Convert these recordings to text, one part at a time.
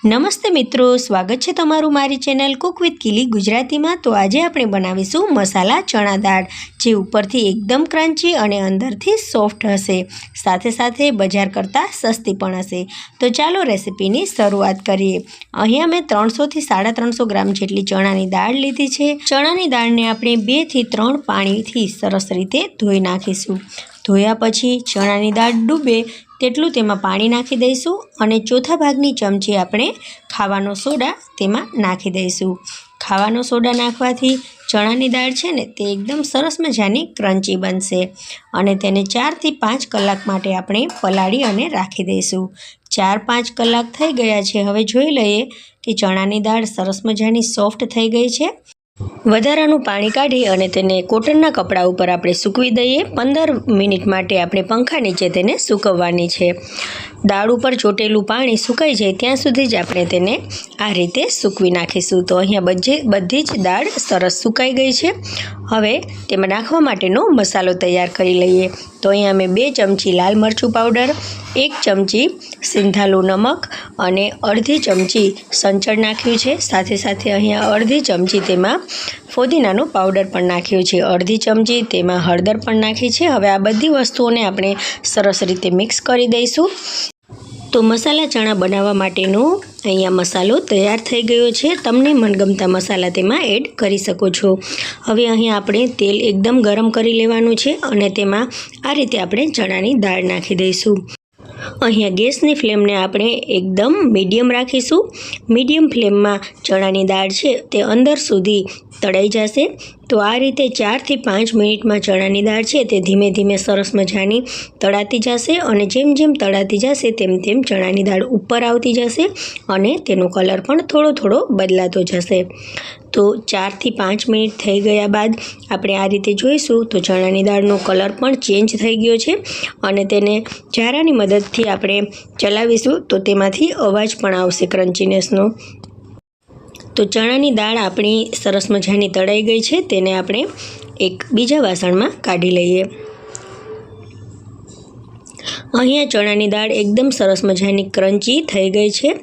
નમસ્તે મિત્રો, સ્વાગત છે તમારું મારી ચેનલ કુક વિથ કિલી ગુજરાતીમાં। તો આજે આપણે બનાવીશું મસાલા ચણા દાળ, જે ઉપરથી એકદમ ક્રન્ચી અને અંદરથી સોફ્ટ હશે, સાથે સાથે બજાર કરતાં સસ્તી પણ હશે। તો ચાલો રેસીપીની શરૂઆત કરીએ। અહીંયા મેં 300 થી 350 ગ્રામ જેટલી ચણાની દાળ લીધી છે। ચણાની દાળને આપણે 2 થી 3 પાણીથી સરસ રીતે ધોઈ નાખીશું। ધોયા પછી ચણાની દાળ ડૂબે તેટલું તેમાં પાણી નાખી દઈશું અને ચોથા ભાગની ચમચી આપણે ખાવાનો સોડા તેમાં નાખી દઈશું। ખાવાનો સોડા નાખવાથી ચણાની દાળ છે ને તે એકદમ સરસ મજાની ક્રન્ચી બનશે અને તેને 4 થી 5 કલાક માટે આપણે પલાળી અને રાખી દઈશું। 4-5 કલાક થઈ ગયા છે। હવે જોઈ લઈએ કે ચણાની દાળ સરસ મજાની સોફ્ટ થઈ ગઈ છે। વધારાનું પાણી કાઢી અને તેને કોટનના કપડા ઉપર આપણે સૂકવી દઈએ। 15 મિનિટ માટે આપણે પંખા નીચે તેને સૂકવવાની છે। દાળ ઉપર ચોટેલું પાણી સુકાઈ જાય ત્યાં સુધી જ આપણે તેને આ રીતે સૂકવી નાખીશું। તો અહીંયા બધી જ દાળ સરસ સુકાઈ ગઈ છે। હવે તેમાં નાખવા માટેનો મસાલો તૈયાર કરી લઈએ। તો અહીંયા મેં 2 ચમચી લાલ મરચું પાવડર, 1 ચમચી સિંધાલું નમક અને અડધી ચમચી સંચળ નાખ્યું છે। સાથે સાથે અહીંયા અડધી ચમચી તેમાં ફોદીનાનો પાવડર પણ નાખ્યો છે। અડધી ચમચી તેમાં હળદર પણ નાખી છે। હવે આ બધી વસ્તુઓને આપણે સરસ રીતે મિક્સ કરી દઈશું। તો મસાલા ચણા બનાવવા માટેનો અહીંયા મસાલો તૈયાર થઈ ગયો છે। તમને મનગમતા મસાલા તેમાં એડ કરી શકો છો। હવે અહીંયા આપણે તેલ એકદમ ગરમ કરી લેવાનું છે અને તેમાં આ રીતે આપણે ચણાની દાળ નાખી દઈશું। અહીંયા ગેસની ફ્લેમને આપણે એકદમ મીડિયમ રાખીશું। મીડિયમ ફ્લેમમાં ચણાની દાળ છે તે અંદર સુધી તળાઈ જશે। તો આ રીતે 4 થી 5 મિનિટમાં ચણાની દાળ છે તે ધીમે ધીમે સરસ મજાની તળાતી જશે અને જેમ જેમ તળાતી જશે તેમ તેમ ચણાની દાળ ઉપર આવતી જશે અને તેનો કલર પણ થોડો થોડો બદલાતો જશે। તો 4 થી 5 મિનિટ થઈ ગયા બાદ આપણે આ રીતે જોઈશું તો ચણાની દાળનો કલર પણ ચેન્જ થઈ ગયો છે અને તેને ઝારાની મદદથી આપણે ચલાવીશું તો તેમાંથી અવાજ પણ આવશે ક્રન્ચીનેસનો। તો ચણાની દાળ આપણી સરસ મજાની તળાઈ ગઈ છે। તેને આપણે એક બીજા વાસણમાં કાઢી લઈએ। અહીંયા ચણાની દાળ એકદમ સરસ મજાની ક્રન્ચી થઈ ગઈ છે।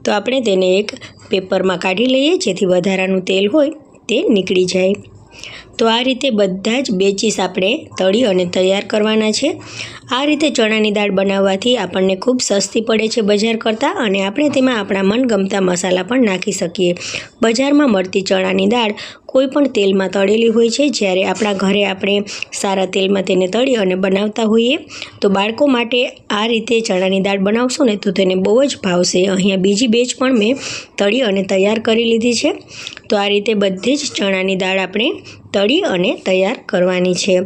તો આપણે તેને એક પેપરમાં કાઢી લઈએ જેથી વધારાનું તેલ હોય તે નીકળી જાય। તો આ રીતે બધા જ બેચીસ આપણે તળી અને તૈયાર કરવાના છે। આ રીતે ચણાની દાળ બનાવવાથી આપણને ખૂબ સસ્તી પડે છે બજાર કરતાં અને આપણે તેમાં આપણા મનગમતા મસાલા પણ નાખી શકીએ। બજારમાં મળતી ચણાની દાળ કોઈ પણ તેલમાં તળેલી હોય છે, જ્યારે આપણા ઘરે આપણે સારા તેલમાં તેને તળી અને બનાવતા હોઈએ। તો બાળકો માટે આ રીતે ચણાની દાળ બનાવશો ને તો તેને બહુ જ ભાવશે। અહીંયા બીજી બેચ પણ મેં તળી અને તૈયાર કરી લીધી છે। તો આ રીતે બધી જ ચણાની દાળ આપણે તળી અને તૈયાર કરવાની છે।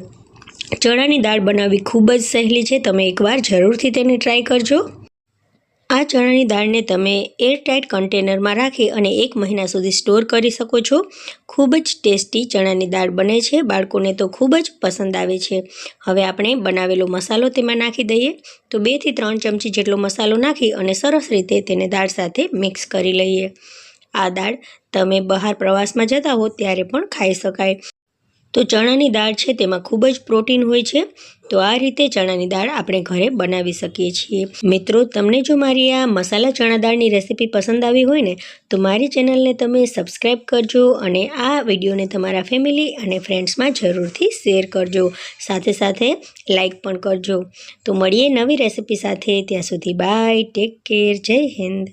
ચણાની દાળ બનાવવી ખૂબ જ સહેલી છે। તમે એકવાર જરૂરથી તેને ટ્રાય કરજો। આ ચણાની દાળને તમે એરટાઇટ કન્ટેનરમાં રાખી અને 1 મહિના સુધી સ્ટોર કરી શકો છો। ખૂબ જ ટેસ્ટી ચણાની દાળ બને છે, બાળકોને તો ખૂબ જ પસંદ આવે છે। હવે આપણે બનાવેલો મસાલો તેમાં નાખી દઈએ। તો 2 થી 3 ચમચી જેટલો મસાલો નાખી અને સરસ રીતે તેને દાળ સાથે મિક્સ કરી લઈએ। આ દાળ તમે બહાર પ્રવાસમાં જતા હો ત્યારે પણ ખાઈ શકાય। તો ચણાની દાળ છે તેમાં ખૂબ જ પ્રોટીન હોય છે। તો આ રીતે ચણાની દાળ આપણે ઘરે બનાવી શકીએ છીએ। મિત્રો, તમને જો મારી આ મસાલા ચણા દાળની રેસીપી પસંદ આવી હોય ને તો મારી ચેનલને તમે સબસ્ક્રાઈબ કરજો અને આ વિડીયોને તમારા ફેમિલી અને ફ્રેન્ડ્સમાં જરૂરથી શેર કરજો, સાથે સાથે લાઈક પણ કરજો। તો મળીએ નવી રેસીપી સાથે, ત્યાં સુધી બાય, ટેક કેર, જય હિન્દ।